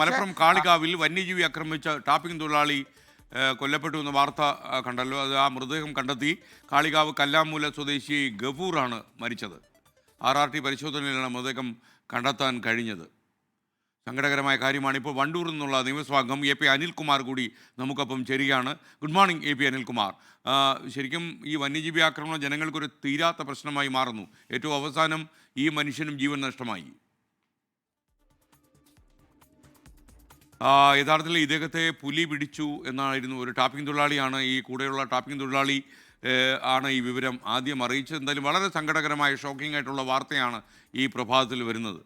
മലപ്പുറം കാളികാവിൽ വന്യജീവി ആക്രമിച്ച ടാപ്പിംഗ് തൊഴിലാളി കൊല്ലപ്പെട്ടു എന്ന വാർത്ത കണ്ടല്ലോ. അത് ആ മൃതദേഹം കണ്ടെത്തി. കാളികാവ് കല്ലാമൂല സ്വദേശി ഗഫൂറാണ് മരിച്ചത്. RRT പരിശോധനയിലാണ് മൃതദേഹം കണ്ടെത്താൻ കഴിഞ്ഞത്. സങ്കടകരമായ കാര്യമാണ്. ഇപ്പോൾ വണ്ടൂരിൽ നിന്നുള്ള നിയമസഭാംഗം AP അനിൽകുമാർ കൂടി നമുക്കൊപ്പം ചേരുകയാണ്. Good morning AP Anilkumar. ശരിക്കും ഈ വന്യജീവി ആക്രമണം ജനങ്ങൾക്കൊരു തീരാത്ത പ്രശ്നമായി മാറുന്നു. ഏറ്റവും അവസാനം ഈ മനുഷ്യനും ജീവൻ നഷ്ടമായി. യഥാർത്ഥത്തിൽ ഇദ്ദേഹത്തെ പുലി പിടിച്ചു എന്നായിരുന്നു. ഒരു ടാപ്പിംഗ് തൊഴിലാളിയാണ്, ഈ കൂടെയുള്ള ടാപ്പിംഗ് തൊഴിലാളി ആണ് ഈ വിവരം ആദ്യം അറിയിച്ചത്. എന്തായാലും വളരെ സങ്കടകരമായ ഷോക്കിംഗ് ആയിട്ടുള്ള വാർത്തയാണ് ഈ പ്രഭാതത്തിൽ വരുന്നത്.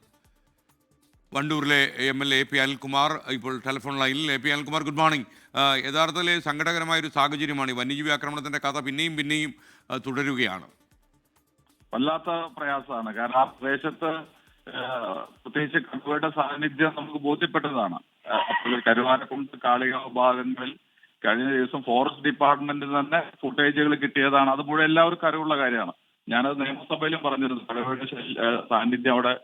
വണ്ടൂരിലെ MLA AP അനിൽകുമാർ ഇപ്പോൾ ടെലിഫോൺ ലൈനിൽ. AP Anilkumar, good morning. യഥാർത്ഥത്തിൽ സങ്കടകരമായൊരു സാഹചര്യമാണ്. ഈ വന്യജീവി ആക്രമണത്തിൻ്റെ കഥ പിന്നെയും പിന്നെയും തുടരുകയാണ്. വല്ലാത്ത പ്രയാസമാണ്. കാരണം ആ പ്രദേശത്ത് പ്രത്യേകിച്ച് കടുവയുടെ സാന്നിധ്യം നമുക്ക് ബോധ്യപ്പെട്ടതാണ്. അപ്പോൾ കരുവാരക്കുണ്ട് കാളികാവ് ഭാഗങ്ങളിൽ കഴിഞ്ഞ ദിവസം ഫോറസ്റ്റ് ഡിപ്പാർട്ട്മെന്റിൽ തന്നെ ഫുട്ടേജുകൾ കിട്ടിയതാണ്. അത് മുഴുവൻ എല്ലാവർക്കും അറിവുള്ള കാര്യമാണ്. ഞാനത് നിയമസഭയിലും പറഞ്ഞിരുന്നു. കടുവയുടെ സാന്നിധ്യം അവിടെ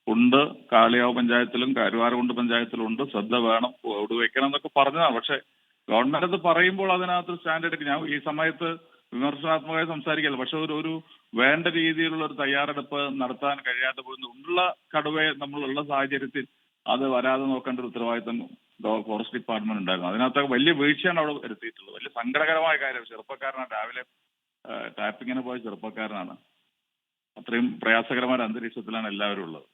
ഉണ്ട്. കാളികാവ് പഞ്ചായത്തിലും കരുവാരക്കുണ്ട് പഞ്ചായത്തിലും ഉണ്ട്. ശ്രദ്ധ വേണം, വെക്കണം എന്നൊക്കെ പറഞ്ഞതാണ്. പക്ഷെ ഗവൺമെന്റ് അത് പറയുമ്പോൾ അതിനകത്ത് സ്റ്റാൻഡ് എടുക്കും. ഞാൻ ഈ സമയത്ത് വിമർശനാത്മകമായി സംസാരിക്കല്ല. പക്ഷെ ഒരു വേണ്ട രീതിയിലുള്ള ഒരു തയ്യാറെടുപ്പ് നടത്താൻ കഴിയാതെ പോകുന്നു. ഉള്ള കടുവയെ നമ്മളുള്ള സാഹചര്യത്തിൽ അത് വരാതെ നോക്കേണ്ട ഒരു ഉത്തരവാദിത്തം ഫോറസ്റ്റ് ഡിപ്പാർട്ട്മെന്റ് ഉണ്ടായിരുന്നു. അതിനകത്ത് വലിയ വീഴ്ചയാണ് അവിടെ വരുത്തിയിട്ടുള്ളത്. വലിയ സങ്കടകരമായ കാര്യം. ചെറുപ്പക്കാരനാണ്, രാവിലെ ടാപ്പിങ്ങിന് പോയ ചെറുപ്പക്കാരനാണ്. അത്രയും പ്രയാസകരമായ അന്തരീക്ഷത്തിലാണ് എല്ലാവരും ഉള്ളത്.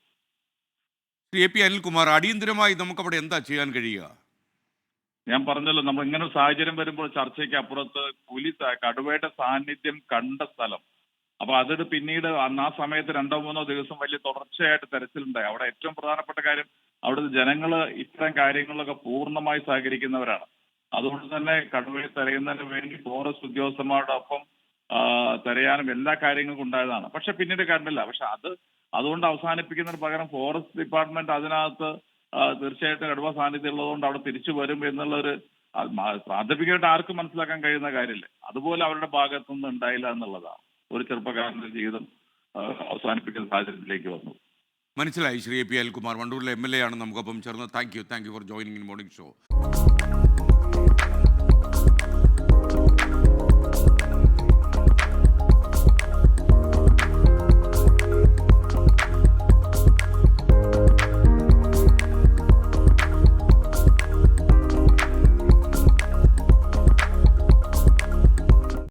AP അനിൽകുമാർ, അടിയന്തരമായി നമുക്കവിടെ എന്താ ചെയ്യാൻ കഴിയുക? ഞാൻ പറഞ്ഞല്ലോ, നമ്മൾ ഇങ്ങനെ ഒരു സാഹചര്യം വരുമ്പോൾ ചർച്ചയ്ക്ക് അപ്പുറത്ത് കടുവയുടെ സാന്നിധ്യം കണ്ട സ്ഥലം, അപ്പൊ അതൊരു പിന്നീട് ആ സമയത്ത് 2-3 ദിവസം വലിയ തുടർച്ചയായിട്ട് തെരച്ചിലുണ്ടായി. അവിടെ ഏറ്റവും പ്രധാനപ്പെട്ട കാര്യം അവിടുത്തെ ജനങ്ങള് ഇത്തരം കാര്യങ്ങളിലൊക്കെ പൂർണ്ണമായി സഹകരിക്കുന്നവരാണ്. അതുകൊണ്ട് തന്നെ കടുവയെ തെരയുന്നതിന് വേണ്ടി ഫോറസ്റ്റ് ഉദ്യോഗസ്ഥന്മാരോടൊപ്പം തെരയാനും എല്ലാ കാര്യങ്ങൾക്കും ഉണ്ടായതാണ്. പക്ഷെ പിന്നീട് കണ്ടില്ല. പക്ഷെ അതുകൊണ്ട് അവസാനിപ്പിക്കുന്നതിന് പകരം ഫോറസ്റ്റ് ഡിപ്പാർട്ട്മെന്റ് അതിനകത്ത് തീർച്ചയായിട്ടും കടുവ സാന്നിധ്യം ഉള്ളതുകൊണ്ട് അവിടെ തിരിച്ചു വരും എന്നുള്ളൊരു പ്രാഥമികമായിട്ട് ആർക്കും മനസ്സിലാക്കാൻ കഴിയുന്ന കാര്യമില്ല. അതുപോലെ അവരുടെ ഭാഗത്തുനിന്ന് ഉണ്ടായില്ല എന്നുള്ളതാണ് ഒരു ചെറുപ്പക്കാരന്റെ ജീവിതം അവസാനിപ്പിക്കുന്ന സാഹചര്യത്തിലേക്ക് വന്നു. മനസ്സിലായി. ശ്രീ AP അനിൽകുമാർ, വണ്ടൂരിലെ MLA ആണ് നമുക്കൊപ്പം ചേർന്ന്. Thank you for joining in morning show.